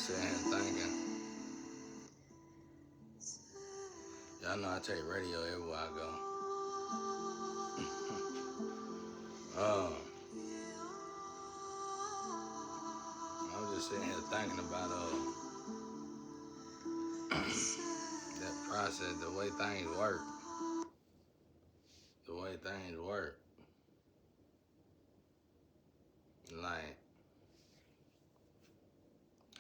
just sitting here thinking, y'all know I take radio everywhere I go. uh, I was just sitting here thinking about that process, the way things work, the way things work. Like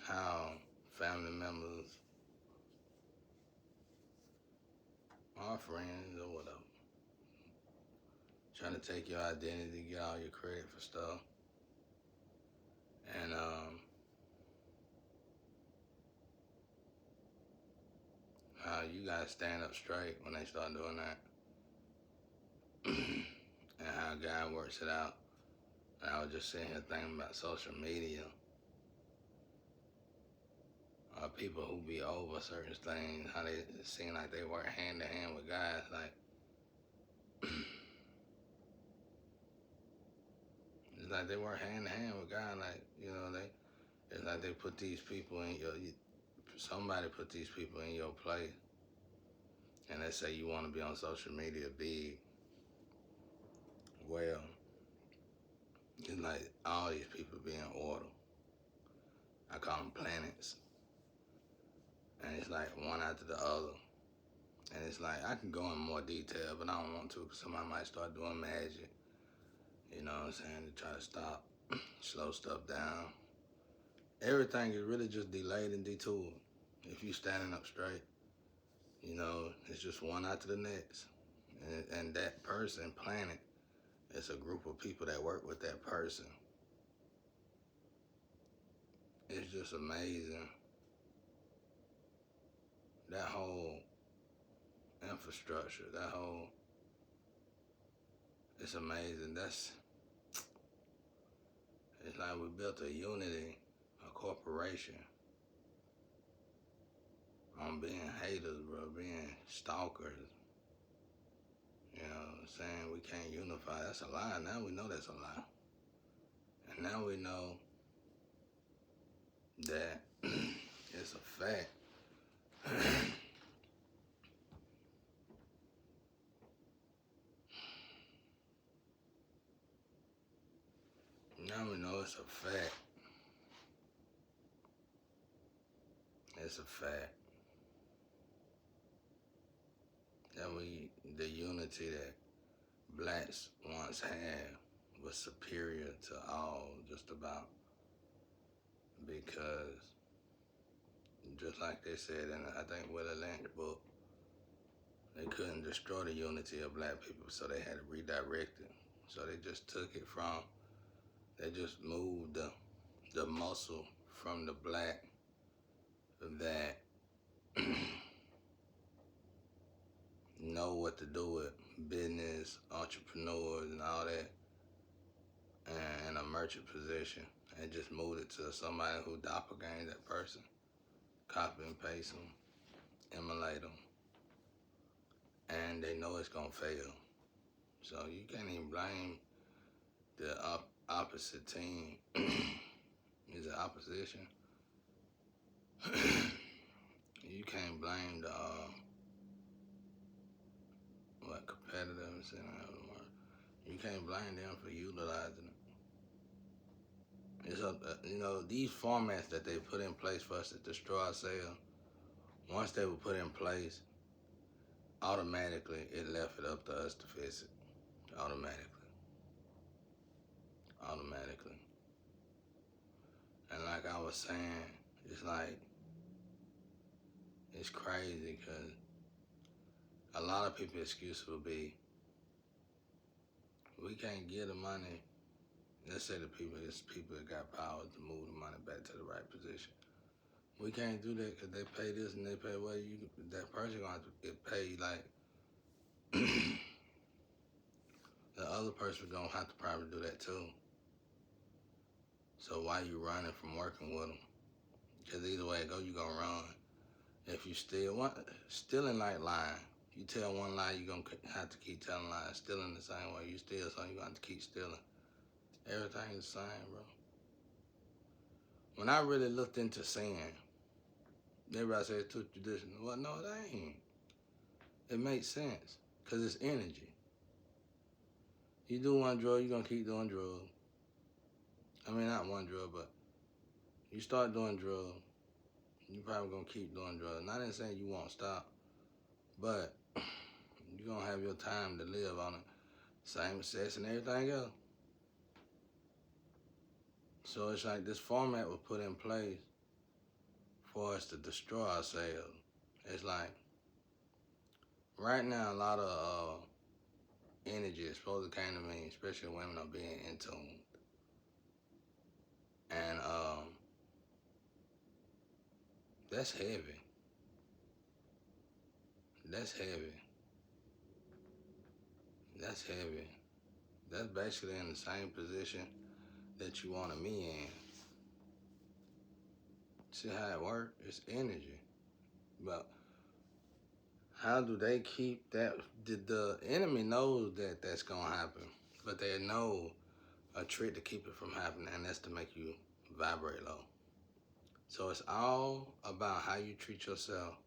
how family members or friends or whatever trying to take your identity, get all your credit for stuff, and how you gotta stand up straight when they start doing that, and how God works it out. And I was just sitting here thinking about social media, people who be over certain things, how they seem like they work hand in hand with God. Like it's like they work hand in hand with God. Like it's like they put these people in somebody put these people in your place, and they say you want to be on social media big. Well, it's like all these people be in order. I call them planets, and it's like one after the other. And it's like I can go in more detail, but I don't want to because somebody might start doing magic. You know what I'm saying? To try to stop, slow stuff down. Everything is really just delayed and detoured. If you standing up straight, it's just one after the next. And that person, planet, it's a group of people that work with that person. It's just amazing. That whole infrastructure, it's amazing. It's like we built a unity, a corporation on being haters, bro, being stalkers. You know what I'm saying? We can't unify. That's a lie. Now we know that's a lie. And now we know that it's a fact. Now we know it's a fact. It's a fact that the unity that blacks once had was superior to all, just about, because just like they said in, I think, Willie Lynch's book, they couldn't destroy the unity of black people, so they had to redirect it. So they just they just moved the muscle from the black that know what to do with business, entrepreneurs, and all that, and in a merchant position, and just moved it to somebody who doppelganger that person, copy and paste them, emulate them, and they know it's gonna fail. So you can't even blame the opposite team. Is it opposition? You can't blame the competitors and you can't blame them for utilizing it. It's these formats that they put in place for us to destroy ourselves. Once they were put in place, automatically it left it up to us to fix it. Automatically. And like I was saying, it's crazy because a lot of people's excuse will be, we can't get the money. Let's say it's people that got power to move the money back to the right position. We can't do that because they pay this and they pay that person gonna have to get paid. Like the other person gonna have to probably do that too. So why you running from working with them? Because either way it go, you gonna run. If you stealing like lying. You tell one lie, you gonna have to keep telling lies. Stealing the same way. You steal something, you gonna have to keep stealing. Everything's the same, bro. When I really looked into sin, everybody says it's too traditional. Well, no, it ain't. It makes sense because it's energy. You do one drug, you're going to keep doing drugs. I mean, not one drug, but you start doing drugs, you probably going to keep doing drugs. Not saying you won't stop, but you're going to have your time to live on it. Same with sex and everything else. So it's like this format was put in place for us to destroy ourselves. It's like, right now, a lot of energy is supposed to come to me, especially women are being in tune. And that's heavy. That's heavy. That's heavy. That's basically in the same position that you wanted me in. See how it works? It's energy. But how do they keep that? The enemy knows that that's going to happen. But they know a trick to keep it from happening, and that's to make you vibrate low. So it's all about how you treat yourself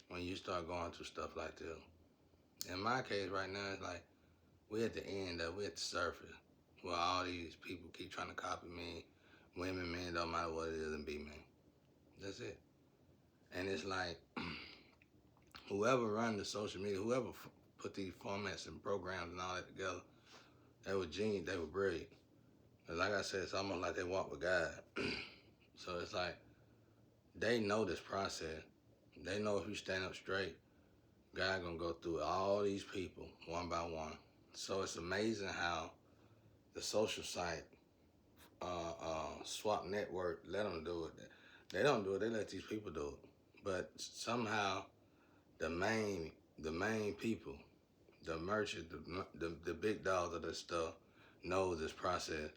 when you start going through stuff like this. In my case right now, it's like we're at the end of it, we're at the surface. Where all these people keep trying to copy me. Women, men, don't matter what it is, and be me. That's it. And it's like, whoever run the social media, whoever put these formats and programs and all that together, they were genius, they were brilliant. And like I said, it's almost like they walk with God. So it's like, they know this process. They know if you stand up straight, God gonna go through all these people one by one. So it's amazing how the social site, Swap Network, let them do it. They don't do it, they let these people do it. But somehow the main people, the merchant, the big dogs of this stuff, know this process,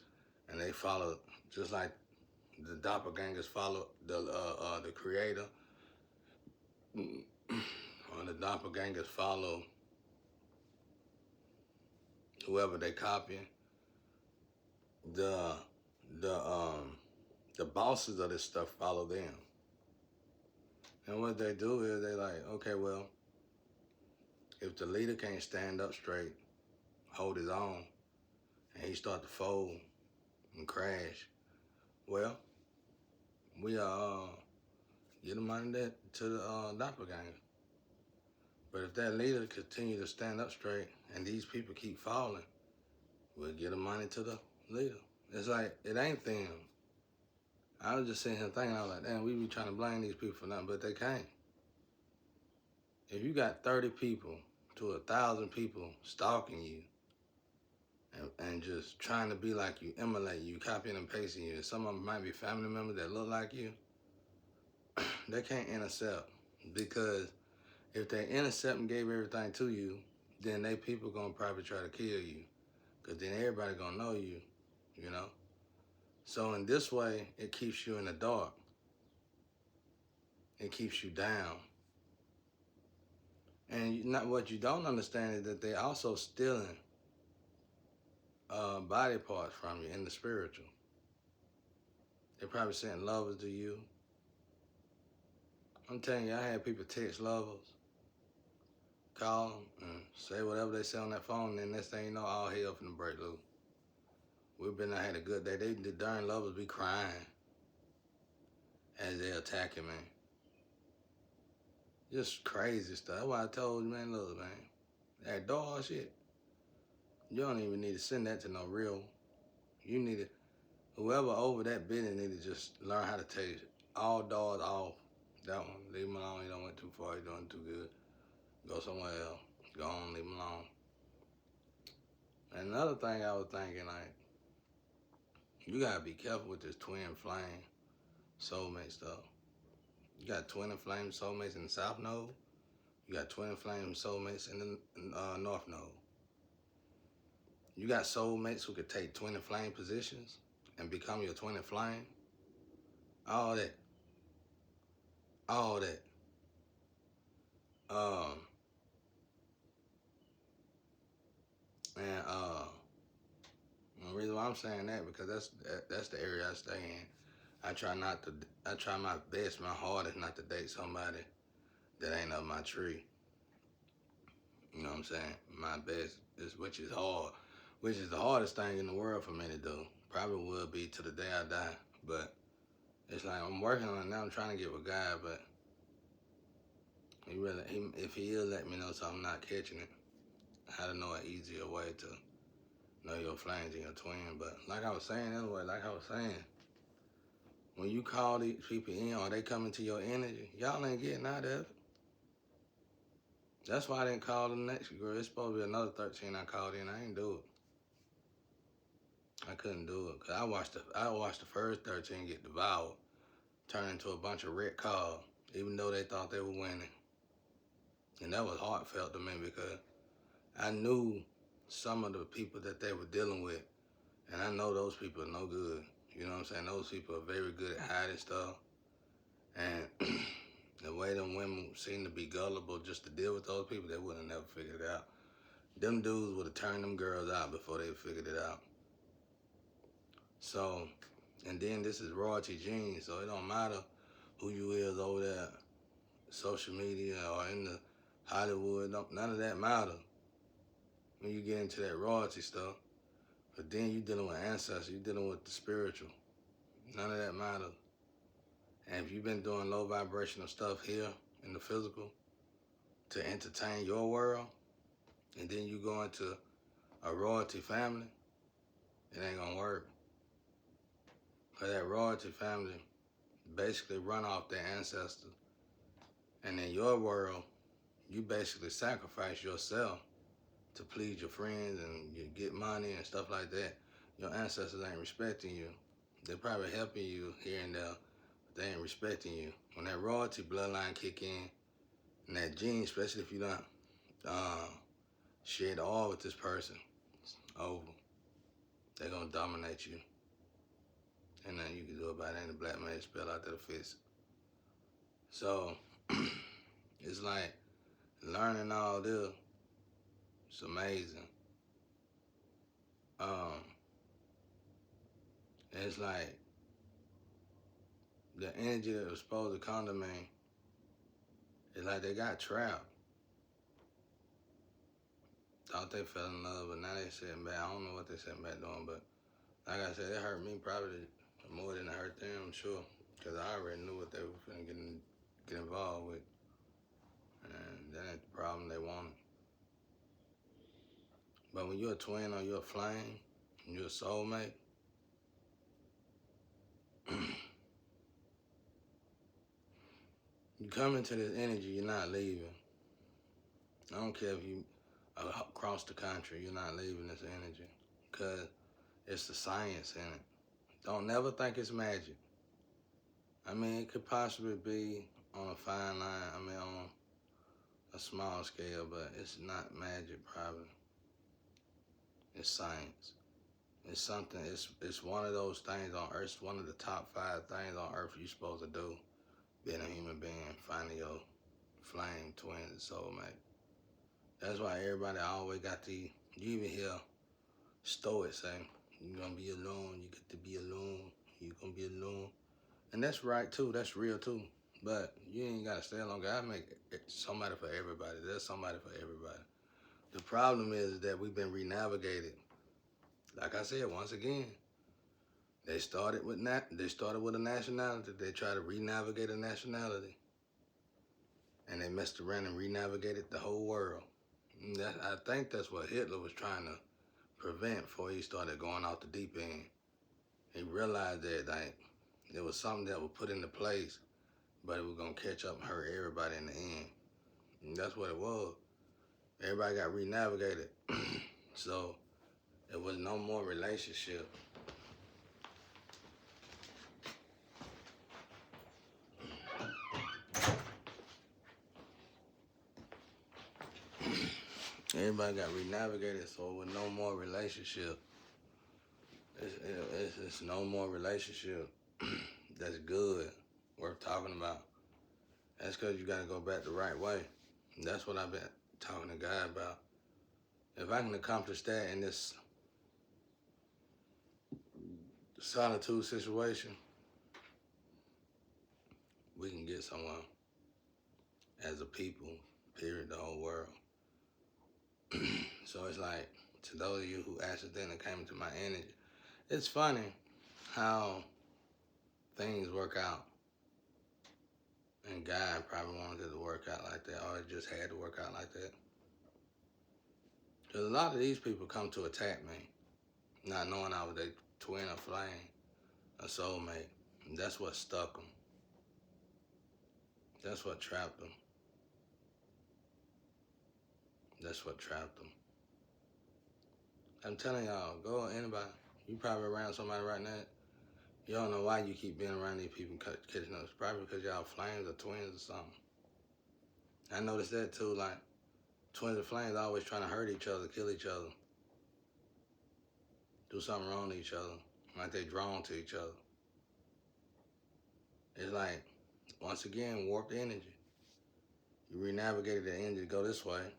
and they follow just like the doppelgangers follow the creator, or the doppelgangers follow whoever they copying. The the um the bosses of this stuff follow them. And what they do is they like, okay, well, if the leader can't stand up straight, hold his own, and he start to fold and crash, well, we get the money to the doppelganger. But if that leader continue to stand up straight and these people keep falling, we'll get the money to the leader. It's like, it ain't them. I was just sitting here thinking, I was like, damn, we be trying to blame these people for nothing, but they can't. If you got 30 people to 1,000 people stalking you and just trying to be like you, emulate you, copying and pasting you, some of them might be family members that look like you, they can't intercept. Because if they intercept and gave everything to you, then they people gonna probably try to kill you. Because then everybody gonna know you, you know? So in this way, it keeps you in the dark. It keeps you down. And not what you don't understand is that they also stealing body parts from you in the spiritual. They're probably sending lovers to you. I'm telling you, I had people text lovers, call them, and say whatever they say on that phone, and then next thing you know, all hell finna break loose. We've been had a good day. The darn lovers be crying as they attacking me. Just crazy stuff. That's why I told you, man, look, man, that dog shit, you don't even need to send that to no real. You need to, whoever over that business need to just learn how to take all dogs off. That one, leave him alone. He don't went too far. He doing too good. Go somewhere else. Go on, leave him alone. And another thing I was thinking, like, you gotta be careful with this twin flame soulmate stuff. You got twin flame soulmates in the South Node. You got twin flame soulmates in the North Node. You got soulmates who could take twin flame positions and become your twin flame. All that. All that. And the reason why I'm saying that, because that's the area I stay in. I try not to. I try my best, my hardest, not to date somebody that ain't of my tree. You know what I'm saying? My best is, which is hard, which is the hardest thing in the world for me to do. Probably will be to the day I die. But it's like I'm working on it now. I'm trying to get with God, but if he'll let me know so I'm not catching it, how to know an easier way to know your flames and your twin. But like I was saying anyway, like I was saying, when you call these people in or they come into your energy, y'all ain't getting out of it. That's why I didn't call the next girl. It's supposed to be another 13 I called in. I ain't do it. I couldn't do it. Cause I watched the first 13 get devoured, turn into a bunch of wrecked cars, even though they thought they were winning. And that was heartfelt to me because I knew some of the people that they were dealing with, and I know those people are no good. You know what I'm saying? Those people are very good at hiding stuff. And the way them women seem to be gullible just to deal with those people, they would have never figured it out. Them dudes would have turned them girls out before they figured it out. So, and then this is royalty genes, so it don't matter who you is over there, social media or in the Hollywood, none of that matter when you get into that royalty stuff. But then you dealing with ancestors, you dealing with the spiritual. None of that matters. And if you've been doing low vibrational stuff here in the physical to entertain your world, and then you go into a royalty family, it ain't gonna work. Because that royalty family basically run off their ancestors. And in your world, you basically sacrifice yourself to please your friends and you get money and stuff like that. Your ancestors ain't respecting you. They're probably helping you here and there, but they ain't respecting you. When that royalty bloodline kick in, and that gene, especially if you don't share the oil with this person, it's over. They're gonna dominate you. And nothing you can do about it. Ain't a black man spell out there to fix it. So it's like learning all this. It's amazing. It's like the energy that was supposed to come to me, it's like they got trapped. Thought they fell in love, but now they sitting back. I don't know what they sitting back doing, but like I said, it hurt me probably more than it hurt them, I'm sure. Because I already knew what they were finna get involved with. And that ain't the problem they wanted. But when you're a twin or you're a flame, and you're a soulmate, you come into this energy, you're not leaving. I don't care if you across the country, you're not leaving this energy. Because it's the science in it. Don't never think it's magic. I mean, it could possibly be on a fine line, on a small scale, but it's not magic probably. It's science. It's something, it's one of those things on earth, it's one of the top 5 things on earth you're supposed to do, being a human being, finding your flame, twin, and soulmate. That's why everybody always got you even hear stoics saying, you're gonna be alone, you get to be alone, you're gonna be alone. And that's right too, that's real too. But you ain't gotta stay alone. God make somebody for everybody. There's somebody for everybody. The problem is that we've been renavigated. Like I said, once again, they started with a nationality. They try to renavigate a nationality. And they messed around and renavigated the whole world. I think that's what Hitler was trying to prevent before he started going off the deep end. He realized that there was something that was put into place, but it was gonna catch up and hurt everybody in the end. And that's what it was. Everybody got renavigated. So it was no more relationship. Everybody got renavigated, so it was no more relationship. It's no more relationship that's good, worth talking about. That's because you got to go back the right way. And that's what I've been talking to God about. If I can accomplish that in this solitude situation, we can get somewhere as a people, period, the whole world. So it's like, to those of you who accidentally came into my energy, it's funny how things work out. And God probably wanted it to work out like that, or it just had to work out like that. Because a lot of these people come to attack me, not knowing I was their twin or flame, a soulmate. And that's what stuck them. That's what trapped them. That's what trapped them. I'm telling y'all, go anybody. You probably around somebody right now. You don't know why you keep being around these people catching up. It's probably because y'all flames or twins or something. I noticed that too. Like, twins and flames always trying to hurt each other, kill each other, do something wrong to each other. Like they drawn to each other. It's like, once again, warped energy. You re-navigated the energy to go this way.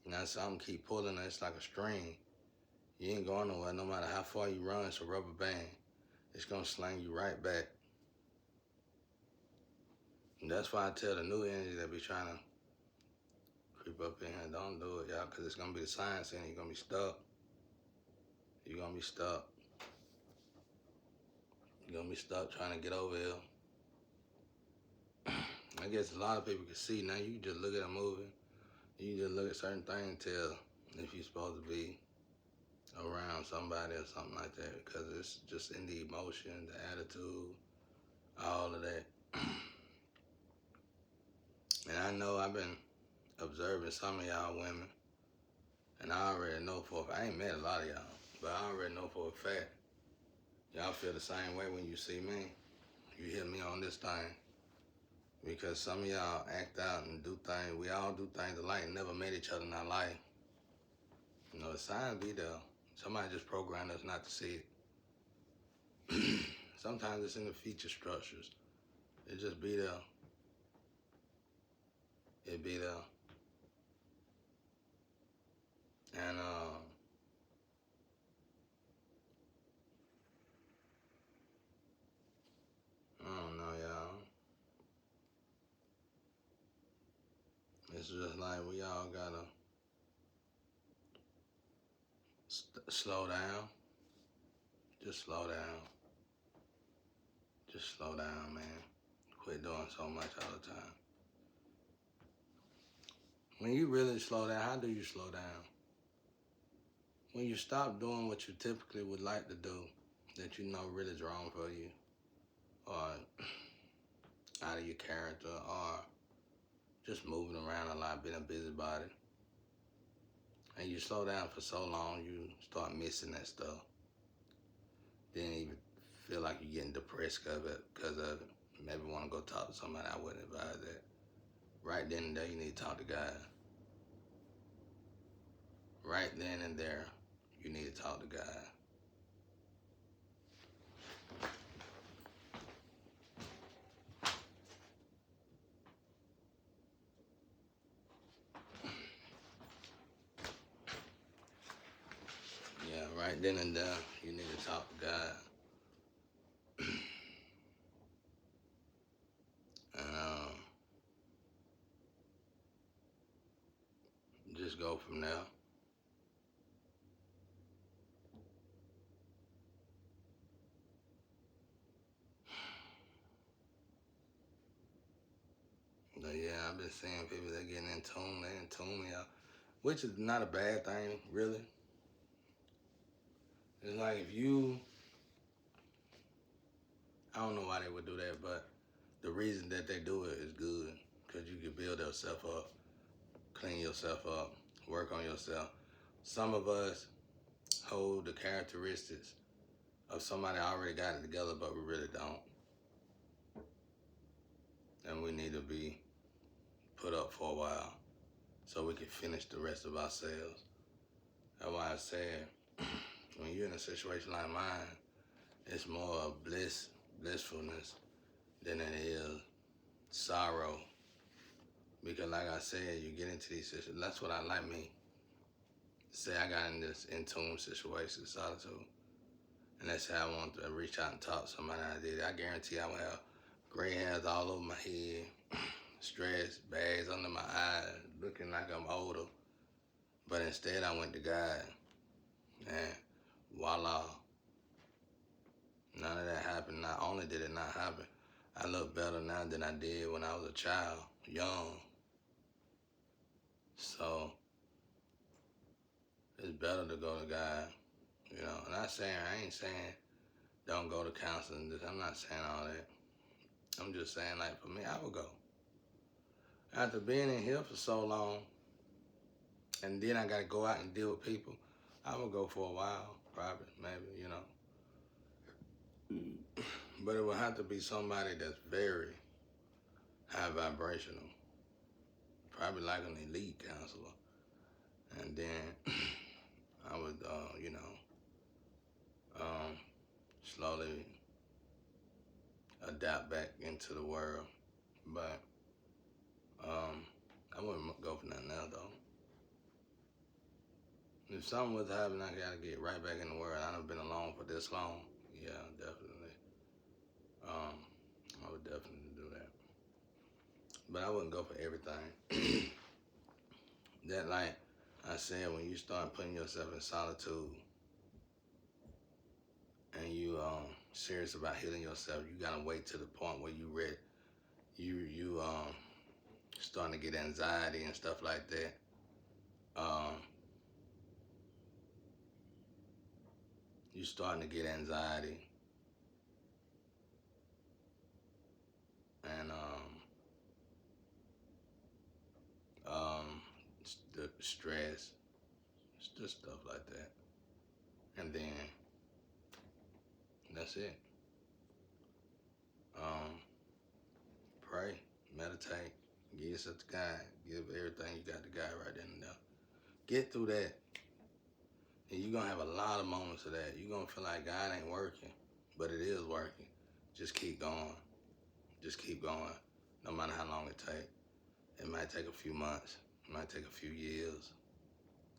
Now something keep pulling it. It's like a string. You ain't going nowhere. No matter how far you run, it's a rubber band. It's going to sling you right back. And that's why I tell the new energy that be trying to creep up in here, don't do it, y'all, because it's going to be the science in it. You're going to be stuck. You're going to be stuck. You're going to be stuck trying to get over here. I guess a lot of people can see now. You can just look at a movie. You can just look at certain things and tell if you're supposed to be around somebody or something like that, because it's just in the emotion, the attitude, all of that. And I know I've been observing some of y'all women, and I already know I ain't met a lot of y'all, but I already know for a fact, y'all feel the same way when you see me. You hear me on this thing. Because some of y'all act out and do things, we all do things alike and never met each other in our life. You know, the signs be there. Somebody just programmed us not to see it. Sometimes it's in the feature structures. It just be there. It be there. And I don't know, y'all. It's just like we all gotta slow down. Just slow down. Just slow down, man. Quit doing so much all the time. When you really slow down, how do you slow down? When you stop doing what you typically would like to do, that you know really is wrong for you, or out of your character, or just moving around a lot, being a busybody, and you slow down for so long, you start missing that stuff. Then even feel like you're getting depressed because of it. Maybe want to go talk to somebody. I wouldn't advise that. Right then and there, you need to talk to God. Right then and there, you need to talk to God. Yeah, right then and there, you need to talk to God. And just go from there. But yeah, I've been seeing people that getting in tune, they in tune, yeah, which is not a bad thing, really. It's like if you, I don't know why they would do that, but the reason that they do it is good, because you can build yourself up, clean yourself up, work on yourself. Some of us hold the characteristics of somebody already got it together, but we really don't. And we need to be put up for a while so we can finish the rest of ourselves. That's why I said, when you're in a situation like mine, it's more of blissfulness than it is sorrow. Because like I said, you get into these situations. That's what I like me. Say I got in this in-tune situation, solitude. And let's say I want to reach out and talk to somebody I did. I guarantee I will have gray hairs all over my head, stress, bags under my eyes, looking like I'm older. But instead, I went to God, and voila, none of that happened. Not only did it not happen, I look better now than I did when I was a child, young. So it's better to go to God, you know. I ain't saying don't go to counseling. I'm not saying all that. I'm just saying, like, for me, I would go. After being in here for so long, and then I got to go out and deal with people, I would go for a while, probably, maybe, you know. But it would have to be somebody that's very high vibrational, probably like an elite counselor. And then I would, um, slowly adapt back into the world. But I wouldn't go for nothing else though. If something was to happen, I gotta get right back in the world. I've been alone for this long. Yeah, definitely. Um, I would definitely do that. But I wouldn't go for everything. That, like I said, when you start putting yourself in solitude and you serious about healing yourself, you gotta wait to the point where you ready. You starting to get anxiety and stuff like that. Um, you starting to get anxiety and um, the stress, just stuff like that. And then that's it. Um, pray, meditate, give yourself to God, give everything you got to God right then and there. Get through that, and you're gonna have a lot of moments of that. You're gonna feel like God ain't working, but it is working. Just keep going. Just keep going, no matter how long it takes. It might take a few months. It might take a few years.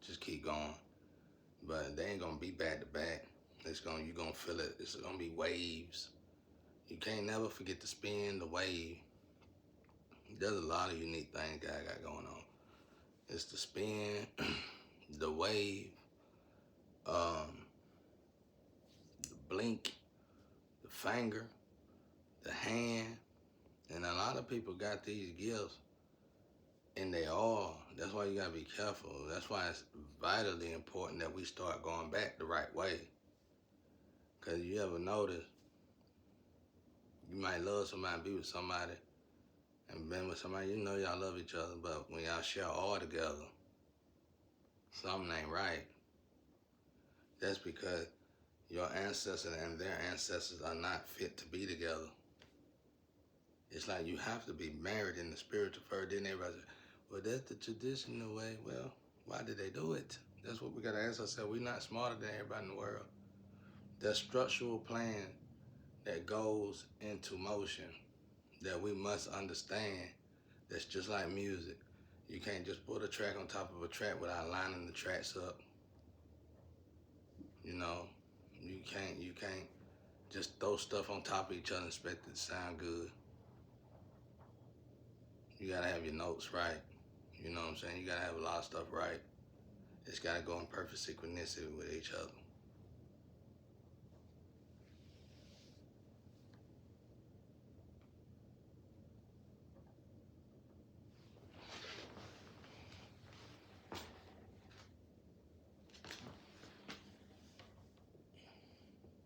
Just keep going. But they ain't gonna be back to back. You're gonna feel it. It's gonna be waves. You can't never forget to spin the wave. There's a lot of unique things God got going on. It's the spin, the wave, um, the blink, the finger, the hand, and a lot of people got these gifts and they all. That's why you gotta be careful. That's why it's vitally important that we start going back the right way. Cause you ever notice you might love somebody, be with somebody, and been with somebody, you know y'all love each other, but when y'all share all together, something ain't right. That's because your ancestors and their ancestors are not fit to be together. It's like you have to be married in the spiritual first. Then everybody say, well, that's the traditional way. Well, why did they do it? That's what we got to ask ourselves. We're not smarter than everybody in the world. There's structural plan that goes into motion that we must understand. That's just like music. You can't just put a track on top of a track without lining the tracks up. You know, you can't just throw stuff on top of each other and expect it to sound good. You gotta have your notes right. You know what I'm saying? You gotta have a lot of stuff right. It's gotta go in perfect synchronicity with each other.